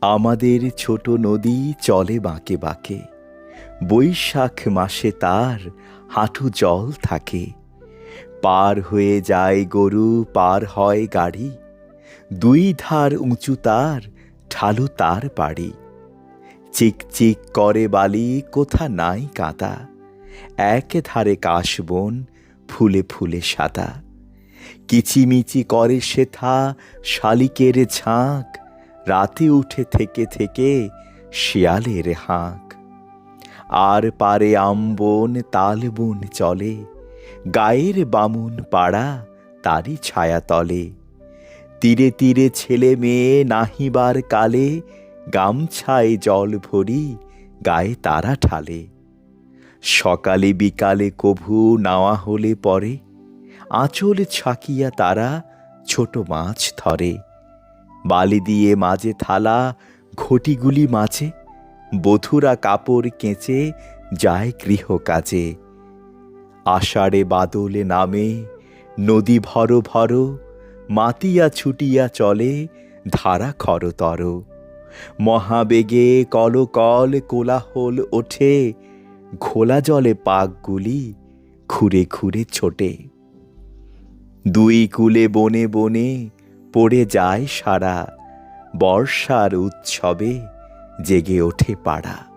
আমাদের ছোট নদী চলে বাঁকে বাঁকে, বৈশাখ মাসে তার হাঁটু জল থাকে। পার হয়ে যায় গরু, পার হয় গাড়ি, দুই ধার উঁচু তার, ঢালু তার পাড়ি। চিকচিক করে বালি, কোথা নাই কাদা, এক ধারে কাশবন, ফুলে ফুলে সাদা। কিচিমিচি করে সেথা শালিকের ঝাঁক, রাতে উঠে থেকে থেকে শিয়ালের হাঁক। আর পারে আমবন তালবন চলে, গায়ের বামুন পাড়া তারই ছায়াতলে। তীরে তীরে ছেলে মেয়ে নাহিবার কালে, গামছায় জল ভরি গায়ে তারা ঢালে। সকালে বিকালে কভু নাওয়া হলে পরে, আঁচল ছাকিয়া তারা ছোট মাছ ধরে। বালি দিয়ে মাঝে থালা, ঘটিগুলি মাঝে, বধূরা কাপড় কেচে যায় গৃহকাজে। আষাঢ়ে বাদলে নামে, নদী ভর ভর, মাতিয়া ছুটিয়া চলে ধারা খরতর। মহাবেগে কলকল কোলাহল ওঠে, ঘোলা জলে পাকগুলি খুঁড়ে খুঁড়ে ছোটে। দুই কূলে বনে বনে পড়ে যায় সারা, বর্ষার উৎসবে জেগে ওঠে পাড়া।